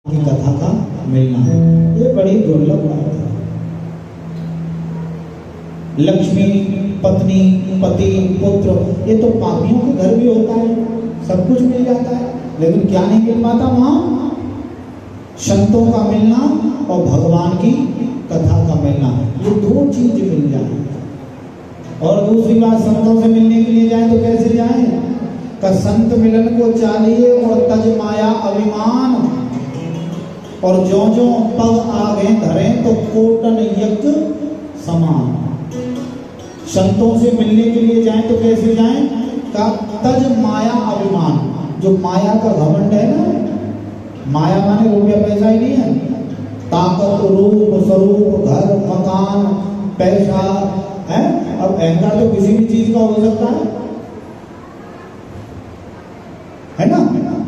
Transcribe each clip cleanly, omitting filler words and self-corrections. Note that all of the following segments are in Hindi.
की कथा का मिलना, ये बड़ी दुर्लभ बात है। लक्ष्मी, पत्नी, पति, पुत्र, ये तो पापियों के घर भी होता है, सब कुछ मिल जाता है, लेकिन क्या नहीं मिल पाता वहां? संतों का मिलना और भगवान की कथा का मिलना, ये दो चीज मिल जाए। और दूसरी बात, संतों से मिलने के लिए जाए तो कैसे जाए? का संत मिलन को चाहिए और तज माया अभिमान, और जो जो पग आगे धरे तो कोटन यज्ञ समान। संतों से मिलने के लिए जाएं तो कैसे जाएं? का तज माया अभिमान, जो माया का घमंड है ना, माया माने रुपया पैसा ही नहीं है, ताकत, रूप, स्वरूप, घर, मकान, पैसा है। अब अहंकार तो किसी भी चीज का हो सकता है ना?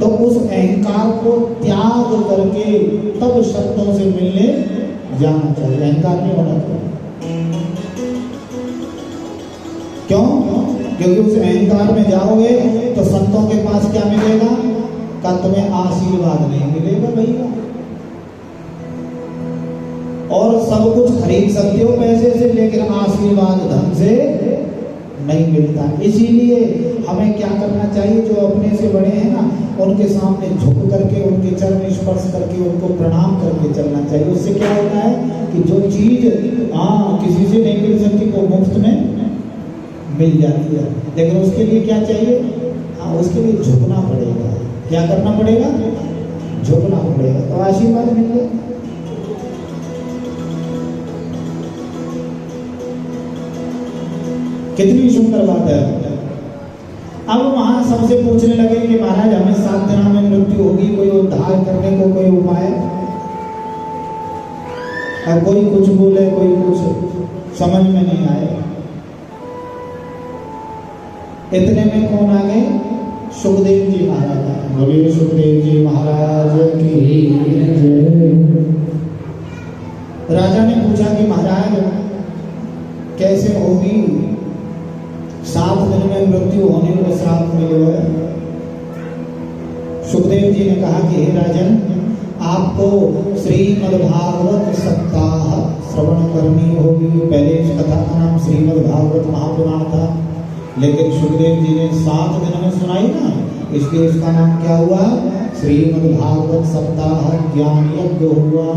तो उस अहंकार को त्याग करके तब संतों से मिलने जाना चाहिए, अहंकार नहीं होना चाहिए। क्यों? क्योंकि उस अहंकार में जाओगे तो संतों के पास क्या मिलेगा? का तुम्हें आशीर्वाद नहीं मिलेगा भैया, और सब कुछ खरीद सकते हो पैसे से, लेकिन आशीर्वाद धन से नहीं मिलता। इसीलिए हमें क्या करना चाहिए? जो अपने से बड़े हैं ना, उनके सामने झुक करके, उनके चरण स्पर्श करके, उनको प्रणाम करके चलना चाहिए। उससे क्या होता है कि जो चीज किसी से नहीं मिल सकती वो मुफ्त में मिल जाती है। लेकिन उसके लिए क्या चाहिए? उसके लिए झुकना पड़ेगा। क्या करना पड़ेगा? झुकना पड़ेगा, तो आशीर्वाद मिल जाए। कितनी सुंदर बात है। अब वहां सबसे पूछने लगे कि महाराज हमें 7 दिनों में मृत्यु होगी, कोई उद्धार करने को कोई उपाय? अब कोई कुछ बोले, कोई कुछ समझ में नहीं आए। इतने में कौन आ गए? सुखदेव जी महाराज। बोलिए सुखदेव जी महाराज की जय। राजा ने पूछा कि महाराज कैसे होगी? 7 दिन में मृत्यु होने को श्राप मिले हुए। सुखदेव जी ने कहा कि हे राजन, आपको श्रीमद्भागवत सप्ताह श्रवण करनी होगी। पहले इस कथा का नाम श्रीमद्भागवत महापुराण था, लेकिन सुखदेव जी ने 7 दिन में सुनाई ना, इसलिए इसका नाम क्या हुआ? श्रीमद्भागवत सप्ताह ज्ञान यज्ञ हुआ।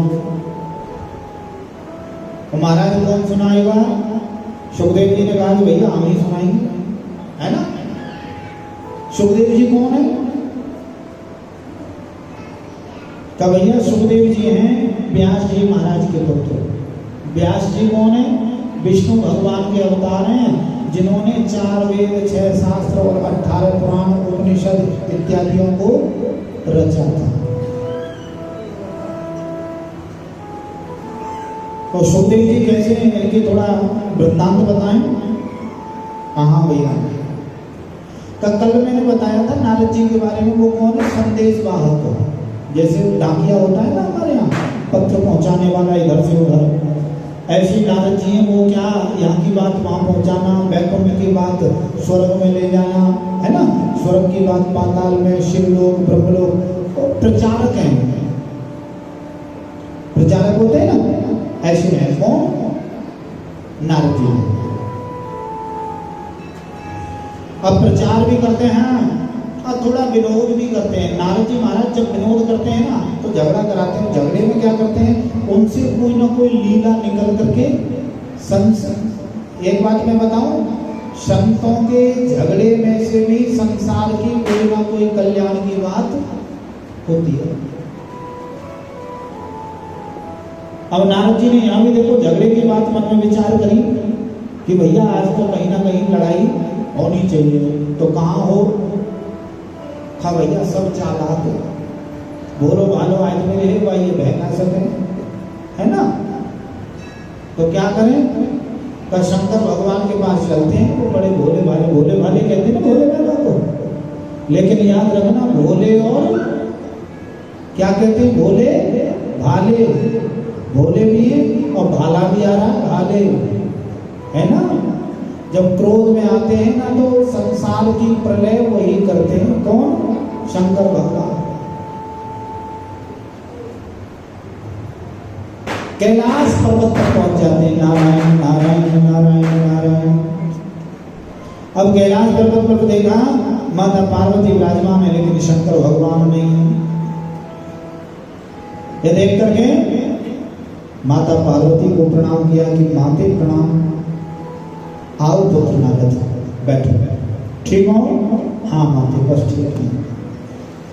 महाराज कौन सुनाएगा? सुखदेव जी ने कहा कि भैया हम ही सुनाएंगे, है ना? सुखदेव जी कौन है? का भैया सुखदेव जी हैं व्यास जी महाराज के पुत्र। व्यास जी कौन है? विष्णु भगवान के अवतार हैं, जिन्होंने 4 वेद, 6 शास्त्र और 18 पुराण, उपनिषद इत्यादियों को रचा था। तो सुखदेव जी कैसे हैं, इनकी थोड़ा वृत्तांत बताएं। हाँ भैया, कल मैंने बताया था नारद जी के बारे में। वो कौन है? संदेश वाहक। जैसे डाकिया होता है ना हमारे यहाँ, पत्र पहुंचाने वाला इधर से उधर, ऐसे नारद जी हैं। वो क्या, यहाँ की बात वहां पहुंचाना, वैकुंठ की बात स्वर्ग में ले जाना, है ना? स्वर्ग की बात पाताल में, शिवलोक, ब्रह्मलोक। प्रचारक हैं, प्रचारक होते हैं ना, ऐसे हैं। कौन? नारद जी। अब प्रचार भी करते हैं और थोड़ा विनोद भी करते हैं। नारद जी महाराज जब विनोद करते हैं ना, तो झगड़ा कराते हैं। झगड़े में क्या करते हैं? उनसे कोई ना कोई लीला निकल करके एक बात मैं बताऊं, संतों के झगड़े में से भी संसार की कोई ना कोई कल्याण की बात होती है। अब नारद जी ने यहाँ भी देखो झगड़े की बात मन में विचार करी कि भैया आज तो कहीं ना कहीं लड़ाई होनी चाहिए, तो कहाँ हो? खा भैया सब चालाक भोलो भालो आदमी रहे भाई, ये बह ना सके, है ना? तो क्या करें? का शंकर भगवान के पास चलते हैं। वो बड़े भोले भाले कहते हैं ना भोले भालों को, लेकिन याद रखना भोले और क्या कहते हैं? भोले भाले। भोले भी है और भाला भी आ रहा है, भाले, है ना? जब क्रोध में आते हैं ना, तो संसार की प्रलय वही करते हैं। कौन? शंकर भगवान। कैलाश पर्वत तक पहुंच जाते हैं। नारायण नारायण नारायण नारायण। अब कैलाश पर्वत पर देखा माता पार्वती विराजमान है, लेकिन शंकर भगवान नहीं है। ये देख करके माता पार्वती को प्रणाम किया कि माते प्रणाम, आओ पुत्र नारद, बैठो। ठीक हो? हाँ माते, बस ठीक है।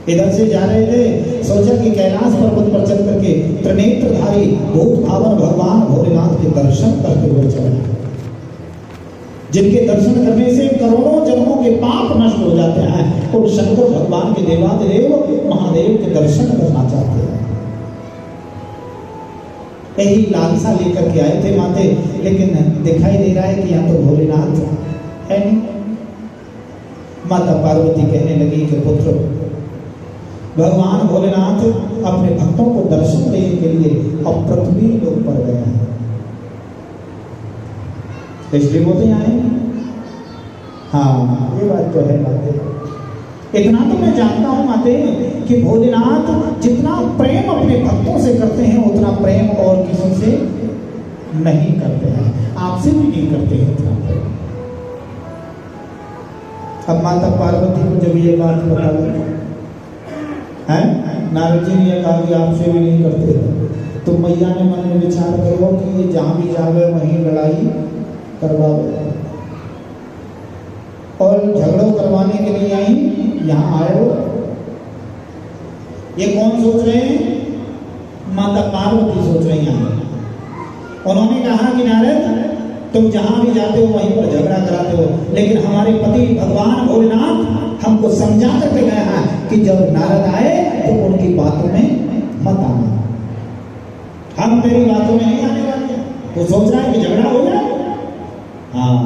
इधर से जा रहे थे, सोचा कि कैलाश पर्वत पर चल करके त्रिनेत्रधारी भूत भावन भगवान भोलेनाथ के दर्शन करते हुए चले, जिनके दर्शन करने से करोड़ों जन्मों के पाप नष्ट हो जाते हैं। और शंकर भगवान के देवादेव महादेव के दर्शन करना चाहते हैं। यही लालसा लेकर के आए थे माते, लेकिन दिखाई दे रहा है कि यहाँ तो भोलेनाथ है नहीं। माता पार्वती कहने लगी कि पुत्र, भगवान भोलेनाथ अपने भक्तों को दर्शन देने के लिए अब पृथ्वी लोक पर गए हैं, इसलिए वो तो यहाँ आए। हाँ ये बात तो है माते। इतना तो मैं जानता हूँ माते कि भोलेनाथ जितना प्रेम अपने भक्तों से करते हैं उतना प्रेम और किसी से नहीं करते हैं, आपसे भी नहीं करते हैं उतना प्रेम। अब माता पार्वती को जब ये बात पता लगी है, नारद जी ने कहा कि आपसे भी नहीं करते, तो मैया ने मन में विचार करो कि ये जहां भी जावे वहीं लड़ाई करवाओ और झगड़ों करवाने के लिए आई, यहाँ आए हो। ये कौन सोच रहे हैं? माता पार्वती सोच रही हैं। उन्होंने कहा कि नारद तुम जहां भी जाते हो वहीं पर झगड़ा कराते हो, लेकिन हमारे पति भगवान भोलेनाथ हमको समझा करके गए हैं कि जब नारद आए तो उनकी बातों में मत आना, हम तेरी बातों में नहीं आने वाले। तो सोच रहा है कि झगड़ा हो जाए। हाँ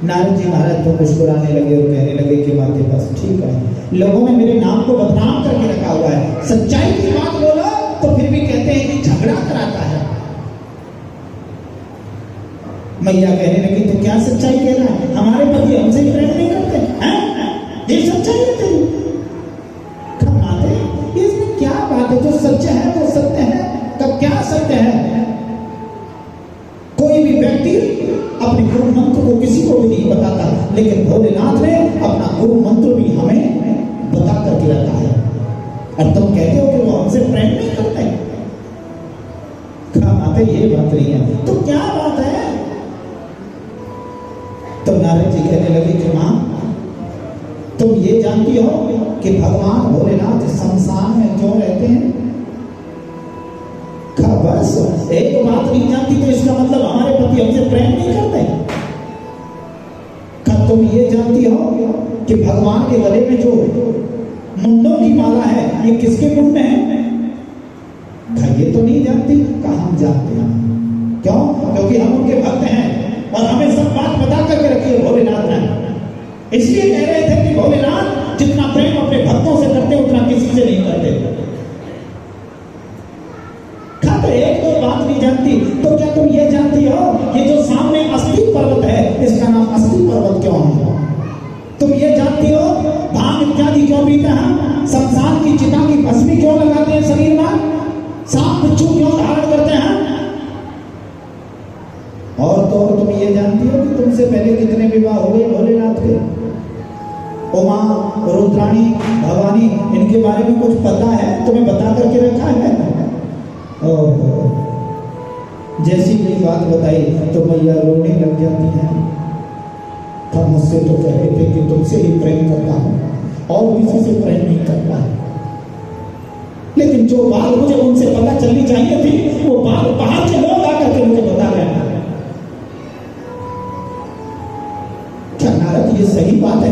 नारद जी महाराज तो मुस्कुराने लगे और कहने लगे कि माते बस ठीक है, लोगों ने मेरे नाम को बदनाम करके रखा हुआ है, सच्चाई की बात बोला तो फिर भी कहते हैं कि झगड़ा कराता है। मैया कहने लगी तो क्या सच्चाई कह रहा है? हमारे पति हमसे प्रेम नहीं करते हैं, ये सच्चाई है तेरी? माते इसमें क्या बात है? जो सच्चा है वो सत्य है। तब क्या सत्य है? कोई भी व्यक्ति अपने गुरु मंत्र को किसी को भी नहीं बताता, लेकिन भोलेनाथ ने अपना गुरु मंत्र भी हमें बता करके रखा है। और तुम कहते हो कि वो हमसे प्रेम नहीं करते? माते ये बात नहीं है तो क्या बात है? तो नारद जी कहने लगे कि मां तुम ये जानती हो कि भगवान भोलेनाथ शमशान में क्यों रहते हैं? बस एक बात नहीं जानती तो इसका मतलब हमारे पति हमसे प्रेम नहीं करते। तुम ये जानती हो कि भगवान के गले में जो मुंडों की माला है ये किसके मुंड है? ये तो नहीं जानती। कहा हम जानते हैं। क्यों? क्योंकि हम उनके भक्त हैं और हमें सब बात बता करके रखी है भोलेनाथ ने। इसलिए कह रहे थे कि भोलेनाथ जितना प्रेम अपने भक्तों से करते उतना किसी से नहीं करते। तो एक दो बात नहीं जानती तो क्या तुम ये जानती हो कि जो सामने अस्थि पर्वत है इसका नाम अस्थि पर्वत क्यों है? तुम ये जानती हो भांग इत्यादि क्यों पीते हैं? शमशान की चिता की भस्मी क्यों लगाते हैं शरीर में? सांप बिच्छू क्यों धारण करते हैं? और तो और तुम ये जानती हो कि तुमसे पहले कितने विवाह हो गए भोलेनाथ के? उमा, रुद्राणी, भवानी, इनके बारे में कुछ पता है? तुम्हें बता करके रखा है? जैसी कोई बात बताई तो मैया रोने लग जाती है। तब मुझसे तो कहते थे कि तुमसे ही प्रेम करता हूं और किसी से प्रेम नहीं करता, लेकिन जो बात मुझे उनसे पता चलनी चाहिए थी वो बात बाहर के लोग आकर के मुझे बता रहे हैं। क्या नारद ये सही बात है?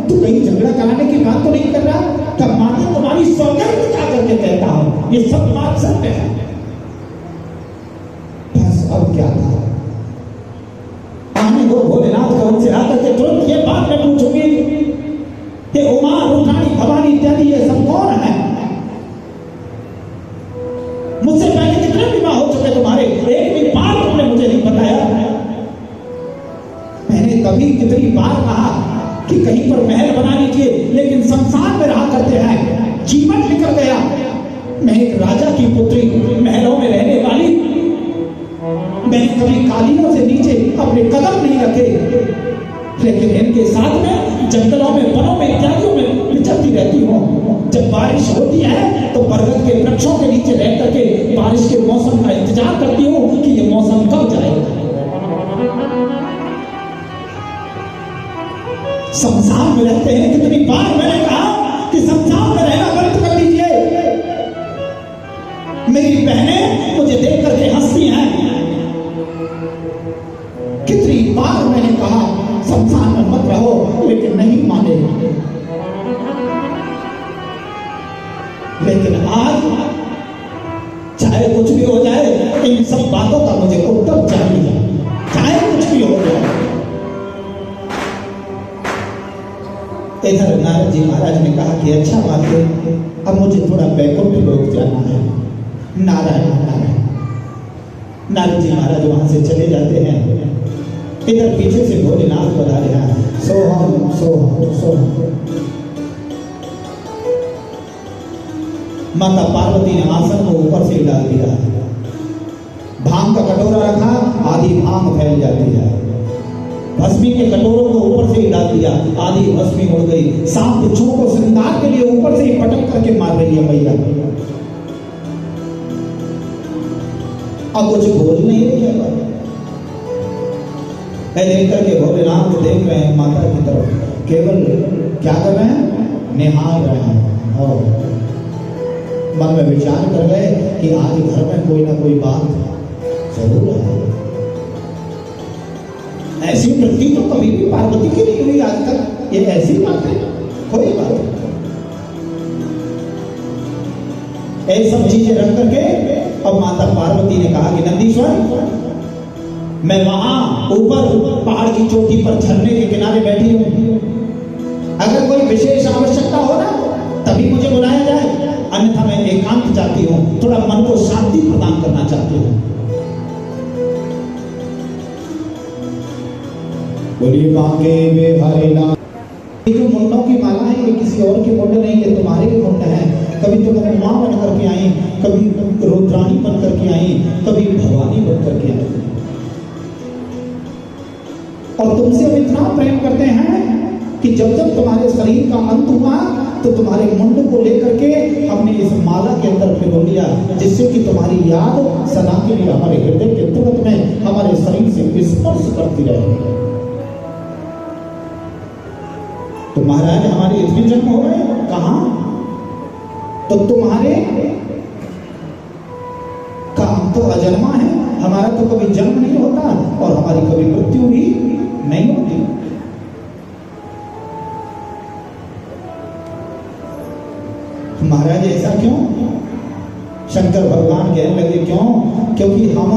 तू कहीं झगड़ा कराने की बात तो नहीं कर रहा? तब माता तुम्हारी सौगंध उठा करके कहता हूं ये सब बात सत्य है। अब क्या था? आने को भोलेनाथ का उनसे आकर के तुरंत ये बात मैं पूछूंगी कि उमा, रुद्राणी, भवानी इत्यादि ये सब कौन है? मुझसे पहले कितने विवाह हो चुके तुम्हारे? एक भी बार तुमने मुझे नहीं बताया। मैंने कभी कितनी बार कहा कि कहीं पर महल बना लीजिए, लेकिन शमशान में रहा करते हैं। जीवन निकल गया। मैं एक राजा की पुत्री के साथ में जंगलों में, वनों में, इत्यादियों में विचरती रहती हूँ। जब बारिश होती है तो बरगद के वृक्षों के नीचे रह करके बारिश के मौसम का इंतजार करती हूँ कि ये मौसम कब जाएगा। संसार में रहते हैं, कितनी बार मैंने कहा कि संसार में रहना बंद कर दीजिए। मेरी बहनें मुझे देख करके हंसती हैं। कितनी बार मैंने कहा संसार में मत रहो, लेकिन नहीं माने। लेकिन आज चाहे कुछ भी हो जाए, इन सब बातों का मुझे उत्तर चाहिए, चाहे कुछ भी हो जाए। इधर नारद जी महाराज ने कहा कि अच्छा बात है, अब मुझे थोड़ा बैकुंठ लोक जाना है। नारायण नारायण। नारद जी महाराज वहां से चले जाते हैं। इधर पीछे से भोलेनाथ बता रहे हैं, सोहम सोहम सोहम। माता पार्वती ने आसन को ऊपर से डाल दिया, भांग का कटोरा रखा, आधी भांग फैल जाती है। भस्मी के कटोरों को ऊपर से ही डाल दिया, आधी भस्मी उड़ गई। सांप बिच्छुओं को श्रृंगार के लिए ऊपर से ही पटक करके मार रही है मैया। अब कुछ बोल नहीं रही है। देख करके भोलेनाथ देख रहे हैं माता की तरफ, केवल क्या कर रहे हैं, निहार रहे हैं। और मन में विचार कर रहे कि आज घर में कोई ना कोई बात जरूर है। ऐसी वृत्ति तो कभी भी पार्वती की नहीं हुई आज तक। ये ऐसी बात है, कोई बात नहीं। ये सब चीजें रख करके अब माता पार्वती ने कहा कि नंदीश्वर, मैं वहां ऊपर पहाड़ की चोटी पर झरने के किनारे बैठी हूं। अगर कोई विशेष आवश्यकता हो ना तभी मुझे बुलाया जाए, अन्यथा मैं एकांत चाहती हूं, थोड़ा मन को शांति प्रदान करना चाहती हूं। बोलिए बांके बिहारी लाल। ये जो मुंडों की माला है ये किसी और के मुंड नहीं, ये तुम्हारे मुंड है। कभी तुम उमा बन करके आई, कभी रुद्राणी बन करके आई, कभी भवानी बन करके आई, और तुमसे हम इतना प्रेम करते हैं कि जब जब तुम्हारे शरीर का अंत हुआ तो तुम्हारे मुंड को लेकर के हमने इस माला के अंदर पिरो लिया, जिससे कि तुम्हारी याद सदा के लिए हमारे हृदय के तुरंत में हमारे शरीर से स्पर्श करती रहे। तो महाराज हमारे इतने जन्म हो गए, कहां? तो तुम्हारे काम तो अजन्मा है, हमारा तो कभी जन्म नहीं होता और हमारी कभी मृत्यु भी नहीं होती। महाराज ऐसा क्यों? शंकर भगवान कहने लगे क्यों? क्योंकि हम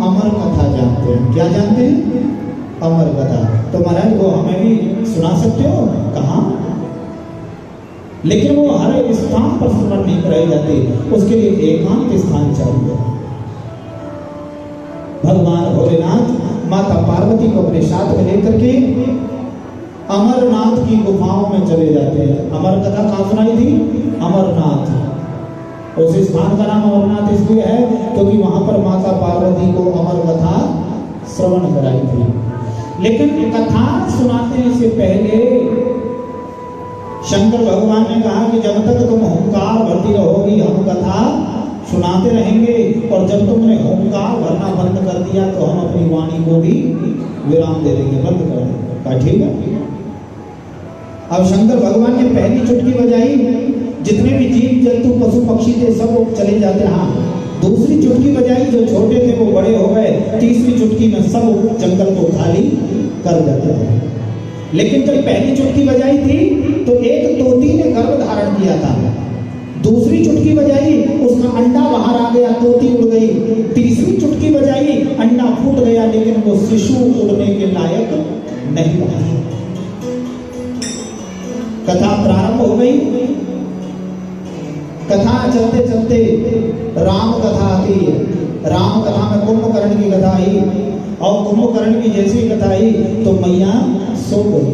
अमर कथा जानते हैं। क्या जानते हैं? अमर कथा। तो महाराज वो हमें भी सुना सकते हो? कहां? लेकिन वो हर स्थान पर स्मरण नहीं कराई जाती, उसके लिए एकांत स्थान चाहिए। भगवान भोलेनाथ माता पार्वती को अपने साथ में लेकर के अमरनाथ की गुफाओं में चले जाते हैं। अमर कथा कहाँ सुनाई थी? अमरनाथ। उस स्थान का नाम अमरनाथ इसलिए है क्योंकि वहां पर माता पार्वती को अमर कथा श्रवण कराई थी। लेकिन कथा सुनाते से पहले शंकर भगवान ने कहा कि जब तक तुम हुंकार भरती रहोगी हम कथा सुनाते रहेंगे, और जब तुमने हुंकार भरना बंद कर दिया तो हम अपनी वाणी को भी विराम दे देंगे, बंद कर देंगे। ठीक है। अब शंकर भगवान ने पहली चुटकी बजाई, जितने भी जीव जंतु पशु पक्षी थे सब चले जाते। हाँ, दूसरी चुटकी बजाई, जो छोटे थे वो बड़े हो गए। तीसरी चुटकी में सब जंगल को खाली कर देते हैं। लेकिन जब पहली चुटकी बजाई थी तो एक तोती ने गर्भ धारण किया था। दूसरी चुटकी बजाई, उसका अंडा बाहर आ गया, तोती उड़ गई। तीसरी चुटकी बजाई, अंडा फूट गया, लेकिन वो शिशु उड़ने के लायक नहीं रहा। कथा प्रारंभ हो गई। कथा चलते चलते राम कथा आती है। राम कथा में कुंभकर्ण की कथा आई, और कुंभकर्ण की जैसी कथा आई तो मैया सो गई,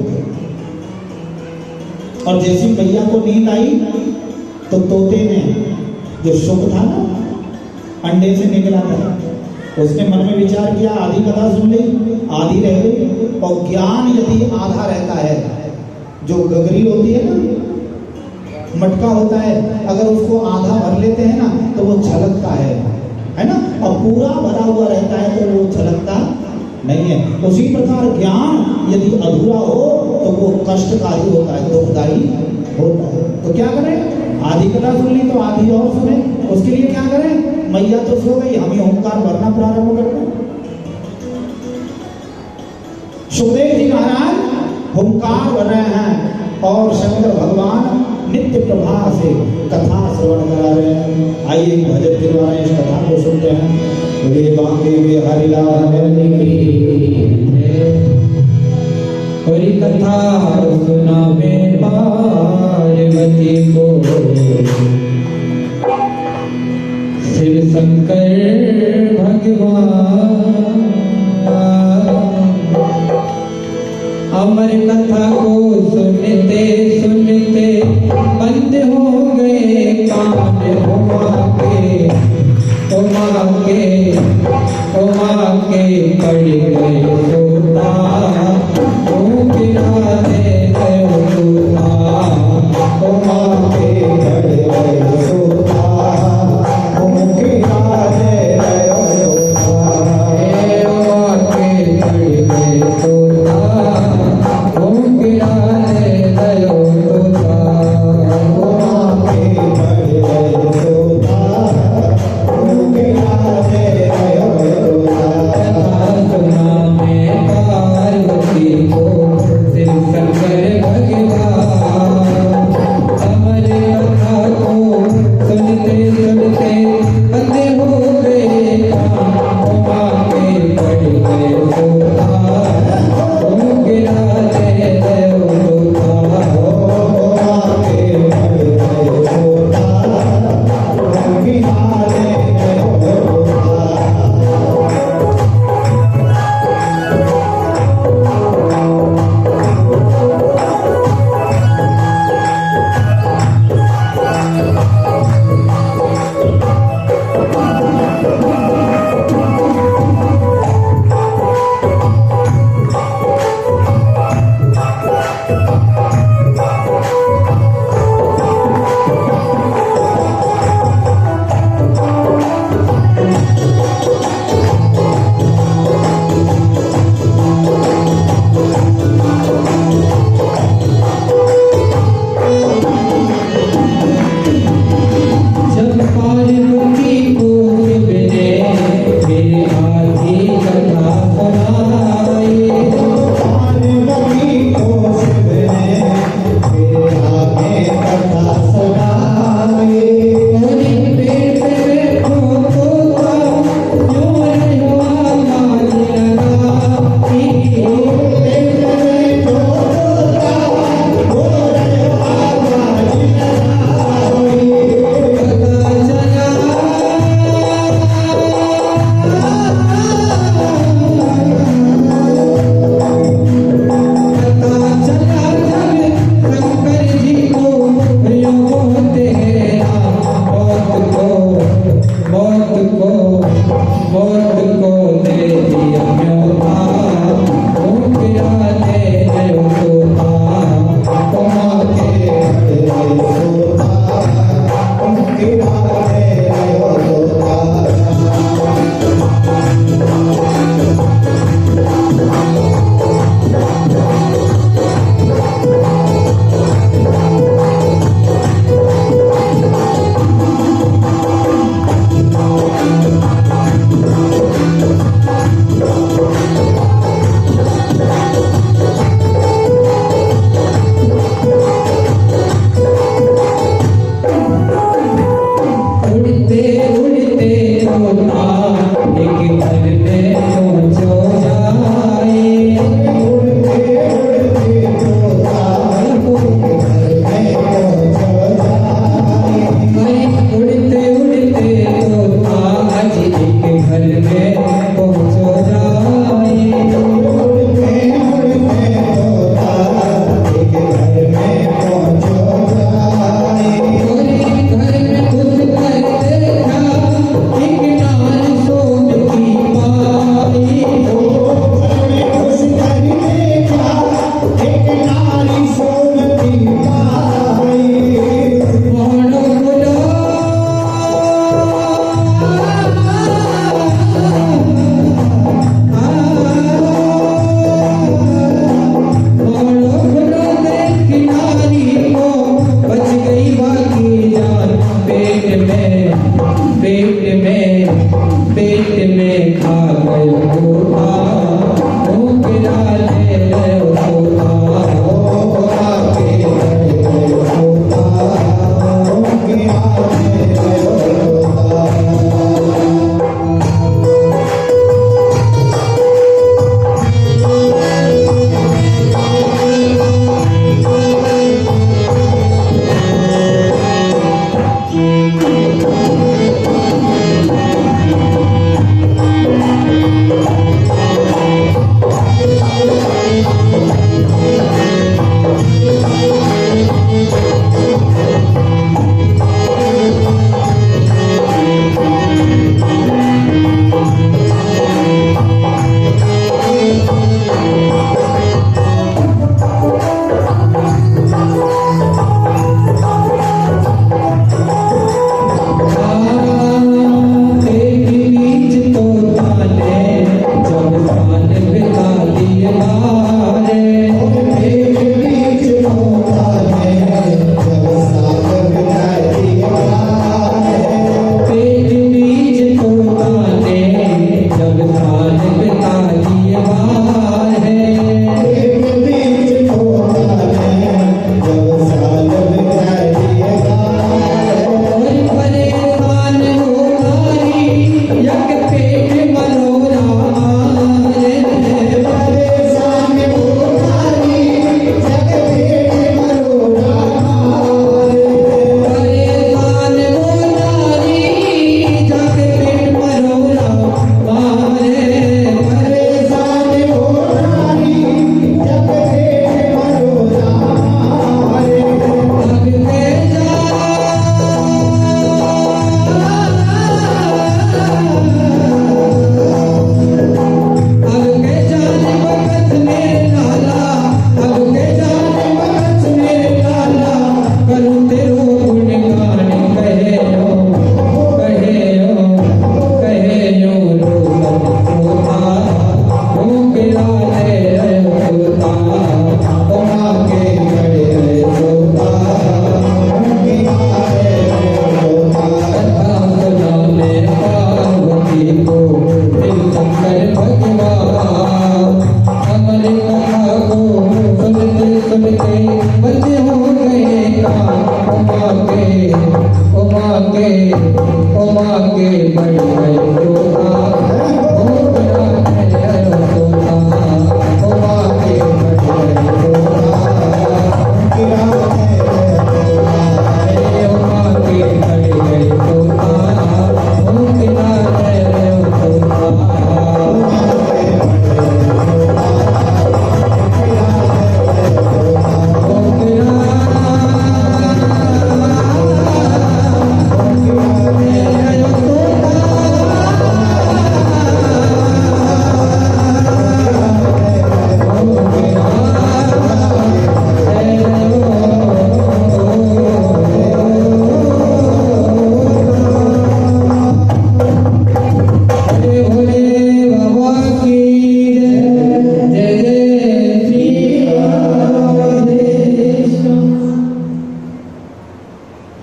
और जैसी मैया को नींद आई तो तोते ने जो शुक था ना अंडे से निकला था, उसने मन में विचार किया, आधी कथा सुन ली, आधी रह गई। और ज्ञान यदि आधा रहता है, जो गगरी होती है ना, मटका होता है, अगर उसको आधा भर लेते हैं ना तो वो छलकता है ना, और पूरा भरा हुआ रहता है तो वो छलकता नहीं है। उसी प्रकार ज्ञान यदि अधूरा हो तो वो कष्टकारी होता है, दुखदायी होता है। तो क्या करें, आधी कथा सुन ली तो आधी और सुने। उसके लिए क्या करें, मैया तो सो गई, हम ही ओंकार भरना प्रारंभ करते हैं। सुखदेव जी महाराज ओंकार भर रहे हैं और शंकर भगवान नित्य प्रभा से कथा श्रवण करा रहे हैं। आइए भजन के द्वारा इस कथा को सुनते हैं। बोले बांके बिहारी लाल हरि कथा सुनावे पार्वती को, शिव शंकर भगवान। अमर कथा को सुनते सुनते बंद हो गए कान हुआ के पड़ गए सोता, गिरा दे सोता, हुआ के पड़ गए सोता, गिरा दे सोता, हुआ के पड़ गए सोता, गिरा दे सोता, हुआ के पड़ गए सोता, गिरा दे पार्वती को शिव शंकर भगवान। अमर कथा को सुनते सुनते बंदे हो गए कान, के पड़ गए सोता, गिरा दे सोता, के पड़ गए सोता, गिरा दे उड़ते पेट में खा गयो तोता, ओ गिरा ले गयो तोता, ओ आके गयो तोता, ओ गिरा ले गयो तोता।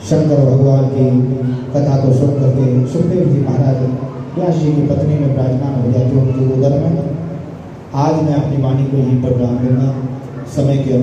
शंकर भगवान की कथा को सुन करके सुखदेव जी महाराज व्यास जी की पत्नी में विराजमान हो जाते उनके उदर में। आज मैं अपनी वाणी को यहीं पर विराम दूंगा। समय के